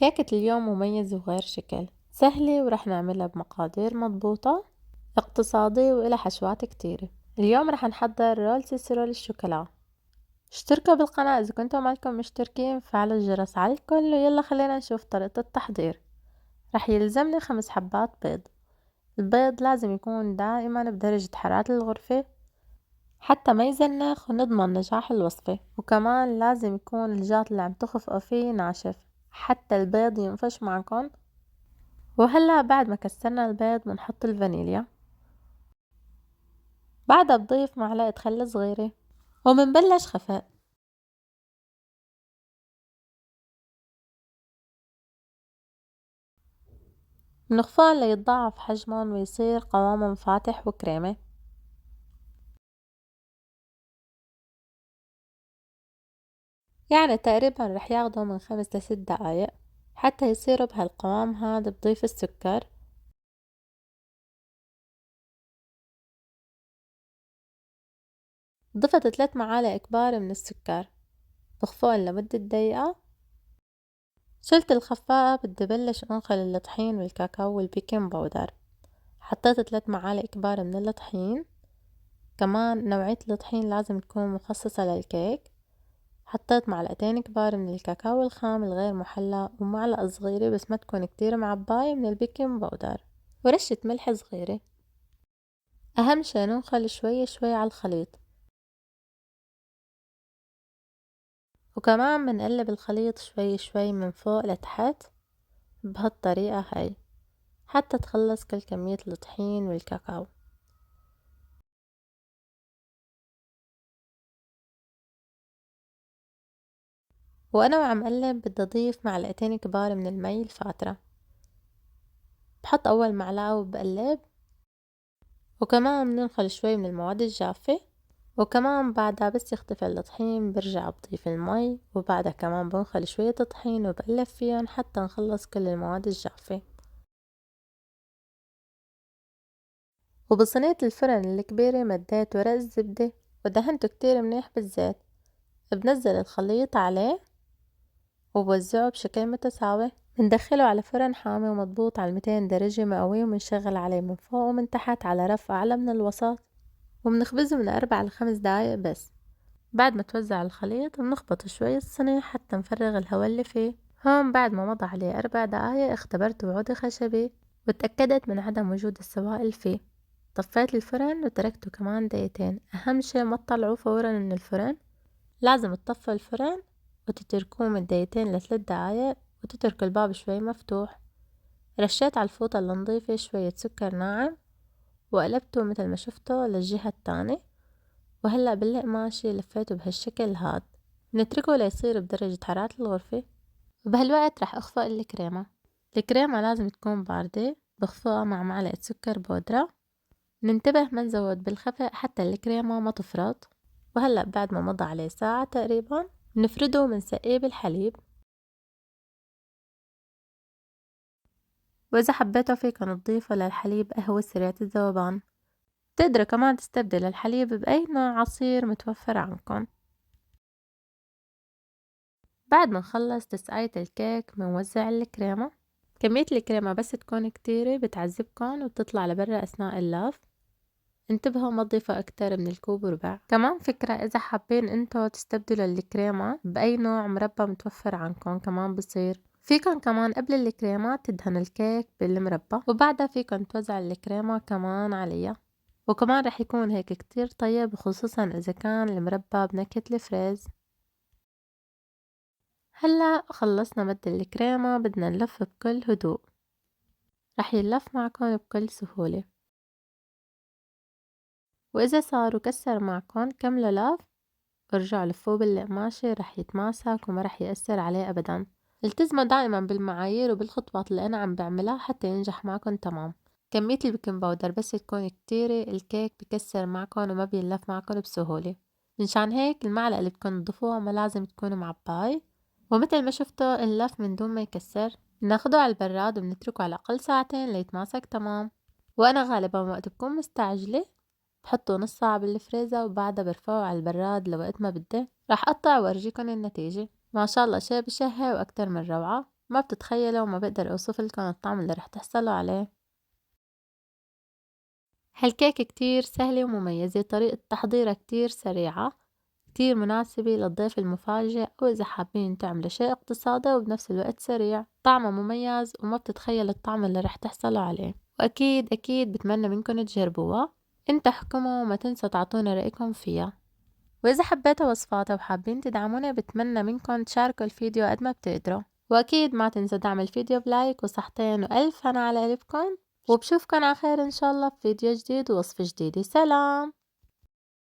كيكة اليوم مميزة وغير شكل، سهلة ورح نعملها بمقادير مضبوطة، اقتصادية وإلها حشوات كتيرة. اليوم رح نحضر رول سيسرو للشوكولا. اشتركوا بالقناة إذا كنتم مالكم مشتركين، فعلوا الجرس على الكل، ويلا خلينا نشوف طريقة التحضير. رح يلزمني 5 حبات بيض. البيض لازم يكون دائما بدرجة حرارة الغرفة حتى ما يزنخ ونضمن نجاح الوصفة، وكمان لازم يكون الجات اللي عم تخفقوا فيه ناشف حتى البيض ينفش معكم. وهلأ بعد ما كسرنا البيض بنحط الفانيليا، بعدها بضيف معلقة خل صغيرة ومنبلش خفق. بنخفقن ليتضاعف حجمهم ويصير قوامهم فاتح وكريمي. يعني تقريبا رح ياخدوا من 5 ل6 دقايق حتى يصيروا بهالقوام هذا. بضيف السكر، ضفت 3 معالق كبار من السكر، بخفقن لمدة دقيقة. شلت الخفاقة، بدي بلش انخل الطحين والكاكاو والبيكنج باودر. حطيت 3 معالق كبار من الطحين، كمان نوعية الطحين لازم تكون مخصصة للكيك. حطيت 2 معلقة كبار من الكاكاو الخام الغير محلى، ومعلقة صغيرة بس ما تكون كتير معباية من البيكنج باودر، ورشة ملح صغيرة. أهم شي ننخل شوي شوي على الخليط، وكمان بنقلب الخليط شوي شوي من فوق لتحت بهالطريقة هاي حتى تخلص كل كمية الطحين والكاكاو. وأنا وعم قلب بدي أضيف 2 معلقة كبار من المي الفاترة. بحط أول معلقة وبقلب، وكمان بننخل شوي من المواد الجافة، وكمان بعدها بس يختفي الطحين برجع بضيف المي، وبعدها كمان بنخل شوية طحين وبقلب فيهم حتى نخلص كل المواد الجافة. وبصينية الفرن الكبيرة مديت ورق الزبدة ودهنته كتير منيح بالزيت. بنزل الخليط عليه وبوزعه بشكل متساوي. بندخله على فرن حامي ومضبوط على 200 درجة مئوية، وبنشغل عليه من فوق ومن تحت على رف أعلى من الوسط، وبنخبزه من 4 ل5 دقايق بس. بعد ما توزع الخليط بنخبط شوي الصينية حتى نفرغ الهواء اللي فيه. هون بعد ما مضى عليه 4 دقايق اختبرته بعود خشبي وتأكدت من عدم وجود السوائل فيه. طفيت الفرن وتركته كمان دقيقتين. أهم شي ما تطلعوه فورا من الفرن، لازم تطفي الفرن وتتركوه من دقيقتين ل3 دقايق، وتترك الباب شوي مفتوح. رشيت على الفوطة النظيفة شوية سكر ناعم وقلبته مثل ما شفته للجهة التانية. وهلأ بالقماشة لفيته بهالشكل هاد. نتركه ليصير بدرجة حرارة الغرفة، وبهالوقت رح اخفق الكريمة. الكريمة لازم تكون باردة، بخفقها مع معلقة سكر بودرة. ننتبه ما نزود بالخفق حتى الكريمة ما تفرط. وهلأ بعد ما مضى عليه ساعة تقريبا بنفرده وبنسقيه بالحليب. وإذا حبيتوا فيكن تضيفوا للحليب قهوة سريعة الذوبان. تقدروا كمان تستبدلوا الحليب بأي نوع عصير متوفر عندكن. بعد ما نخلص تسقية الكيك بنوزع الكريمة. كمية الكريمة بس تكون كتيرة بتعذبكن وبتطلع لبرا أثناء اللف. انتبهوا ما تضيفوا أكتر من الكوب وربع. كمان فكرة، إذا حابين انتو تستبدلوا الكريمة بأي نوع مربى متوفر عندكن كمان بصير. فيكن كمان قبل الكريمة تدهن الكيك بالمربى، وبعدها فيكن توزع الكريمة كمان عليها. وكمان رح يكون هيك كتير طيب، خصوصا إذا كان المربى بنكهة الفريز. هلأ خلصنا مد الكريمة، بدنا نلف بكل هدوء. رح يلف معكن بكل سهولة، وإذا صار وكسر معكن كملوا لف ارجعوا لفوه بالقماشة، رح يتماسك وما رح يأثر عليه أبدا. التزموا دائما بالمعايير وبالخطوات اللي أنا عم بعملها حتى ينجح معكن تمام. كمية البيكنج باودر بس تكون كتيرة الكيك بكسر معكن وما بينلف معكن بسهولة. منشان هيك المعلقة اللي بدكن تضيفوها ما لازم تكون معباي، ومثل ما شفتوا اللف من دون ما يكسر. بناخده على البراد وبنتركه على الأقل ساعتين ليتماسك تمام. وأنا غالبا وقت بكون مستعجلة بحطه نص ساعة بالفريزر، وبعدها برفعه على البراد لوقت ما بدي. رح أقطع وأرجيكم النتيجة. ما شاء الله شي بشهي وأكتر من روعة. ما بتتخيلوا وما بقدر أوصفلكن الطعم اللي رح تحصلوا عليه. هالكيكة كتير سهلة ومميزة، طريقة تحضيرها كتير سريعة، كتير مناسبة للضيف المفاجئ أو إذا حابين تعملوا شي اقتصادي وبنفس الوقت سريع. طعمها مميز وما بتتخيل الطعم اللي رح تحصلوا عليه، وأكيد أكيد بتمنى منكن تجربوها. انت احكموا وما تنسوا تعطونا رأيكم فيها. وإذا حبيتوا وصفاتها وحابين تدعمونا بتمنى منكم تشاركوا الفيديو قد ما بتقدروا، وأكيد ما تنسوا دعم الفيديو بلايك وصحتين وألف هنا على قلبكم، وبشوفكن على خير إن شاء الله بفيديو جديد ووصفة جديدة. سلام.